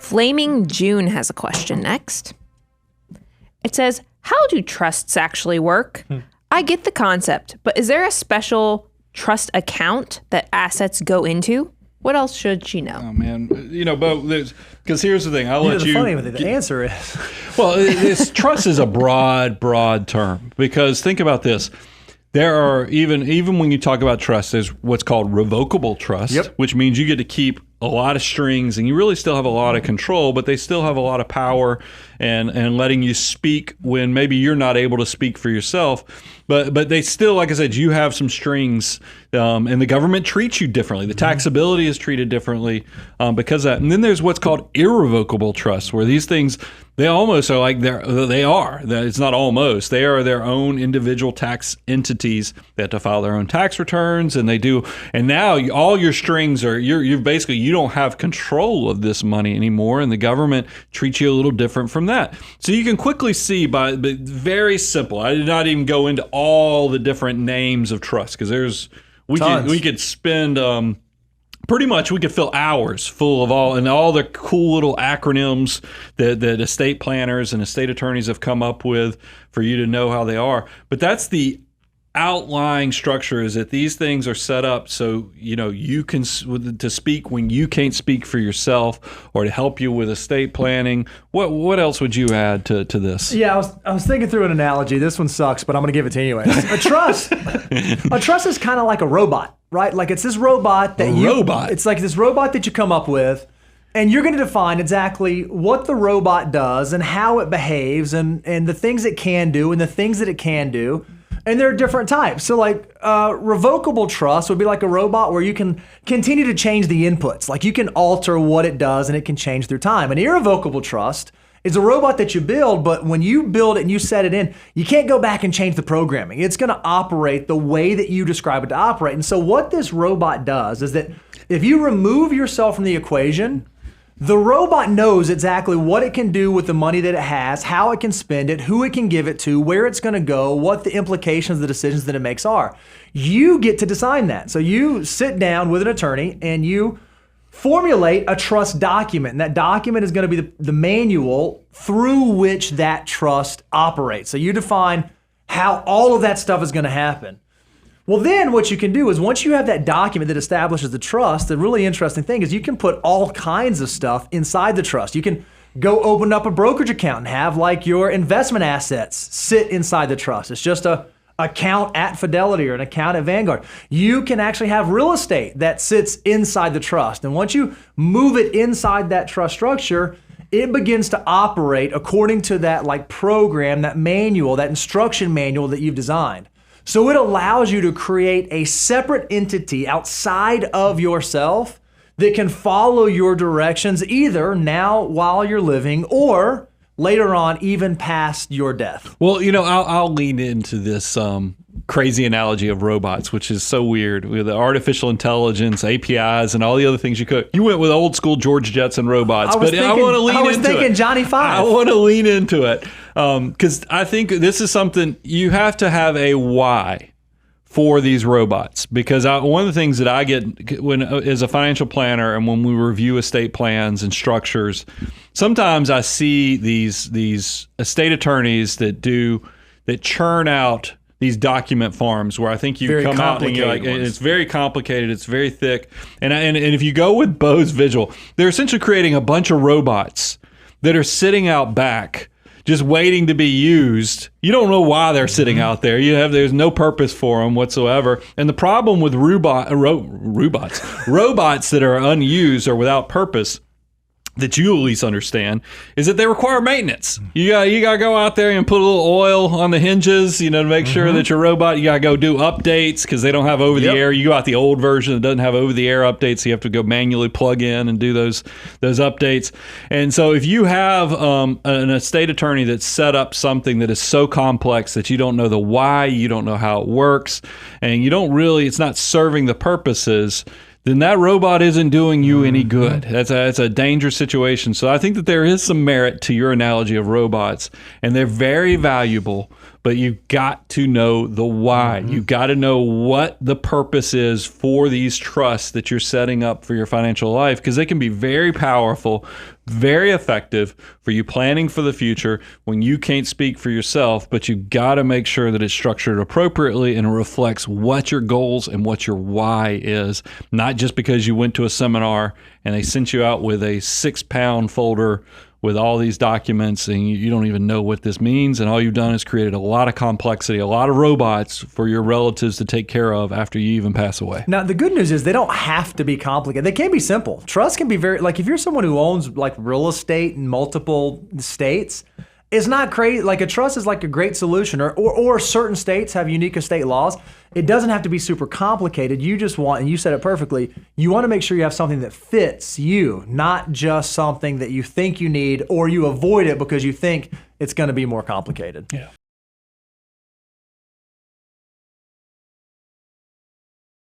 Flaming June has a question next. It says, how do trusts actually work? I get the concept, but is there a special trust account that assets go into? What else should she know? Oh, man. Bo, because here's the thing. The answer is... Well, trust is a broad term, because think about this. There are, even when you talk about trust, there's what's called revocable trust, which means you get to keep a lot of strings and you really still have a lot of control, but they still have a lot of power and letting you speak when maybe you're not able to speak for yourself. But they still, like I said, you have some strings, and the government treats you differently. The taxability is treated differently because of that. And then there's what's called irrevocable trust, where these things, they almost are like they are. It's not almost. They are their own individual tax entities. They have to file their own tax returns, and they do. And now all your strings are, you're basically, you don't have control of this money anymore, and the government treats you a little different from that. So you can quickly see but very simple. I did not even go into all the different names of trust, because we could spend pretty much, we could fill hours full of all the cool little acronyms that estate planners and estate attorneys have come up with for you to know how they are. But that's the outlying structure, is that these things are set up so you can to speak when you can't speak for yourself, or to help you with estate planning. What else would you add to this? Yeah, I was thinking through an analogy. This one sucks, but I'm going to give it to you anyway. A trust is kind of like a robot, right? Like it's this robot that it's like this robot that you come up with, and you're going to define exactly what the robot does and how it behaves, and the things it can do and the things that it can do. And there are different types. So like revocable trust would be like a robot where you can continue to change the inputs. Like you can alter what it does and it can change through time. An irrevocable trust is a robot that you build, but when you build it and you set it in, you can't go back and change the programming. It's going to operate the way that you describe it to operate. And so what this robot does is that if you remove yourself from the equation, the robot knows exactly what it can do with the money that it has, how it can spend it, who it can give it to, where it's going to go, what the implications of the decisions that it makes are. You get to design that. So you sit down with an attorney and you formulate a trust document. And that document is going to be the manual through which that trust operates. So you define how all of that stuff is going to happen. Well, then what you can do is once you have that document that establishes the trust, the really interesting thing is you can put all kinds of stuff inside the trust. You can go open up a brokerage account and have like your investment assets sit inside the trust. It's just a account at Fidelity or an account at Vanguard. You can actually have real estate that sits inside the trust. And once you move it inside that trust structure, it begins to operate according to that like program, that manual, that instruction manual that you've designed. So it allows you to create a separate entity outside of yourself that can follow your directions either now while you're living or later on, even past your death. Well, I'll lean into this crazy analogy of robots, which is so weird with the artificial intelligence, APIs, and all the other things you could. You went with old school George Jetson robots, I want to lean into it. I was thinking Johnny Five. I want to lean into it because I think this is something you have to have a why for these robots, because one of the things that I get when as a financial planner and when we review estate plans and structures, sometimes I see these estate attorneys that churn out these document forms where I think you come out and you're like, it's very complicated, it's very thick, and if you go with Bo's visual, they're essentially creating a bunch of robots that are sitting out back just waiting to be used. You don't know why they're sitting out there. There's no purpose for them whatsoever. And the problem with robots that are unused or without purpose, that you at least understand, is that they require maintenance. You got to go out there and put a little oil on the hinges, to make sure that your robot, you got to go do updates because they don't have over the air. You got the old version that doesn't have over the air updates, so you have to go manually plug in and do those updates. And so if you have an estate attorney that's set up something that is so complex that you don't know the why, you don't know how it works, and it's not serving the purposes, then that robot isn't doing you any good. That's a dangerous situation. So I think that there is some merit to your analogy of robots, and they're very valuable. but you've got to know the why. You've got to know what the purpose is for these trusts that you're setting up for your financial life, because they can be very powerful, very effective for you planning for the future when you can't speak for yourself, but you got to make sure that it's structured appropriately and it reflects what your goals and what your why is, not just because you went to a seminar and they sent you out with a 6-pound folder with all these documents and you don't even know what this means, and all you've done is created a lot of complexity, a lot of robots for your relatives to take care of after you even pass away. Now, the good news is they don't have to be complicated. They can be simple. Trust can be very, like if you're someone who owns like real estate in multiple states, it's not crazy. Like a trust is like a great solution, or certain states have unique estate laws. It doesn't have to be super complicated. You just want, and you said it perfectly, you want to make sure you have something that fits you, not just something that you think you need or you avoid it because you think it's going to be more complicated. Yeah.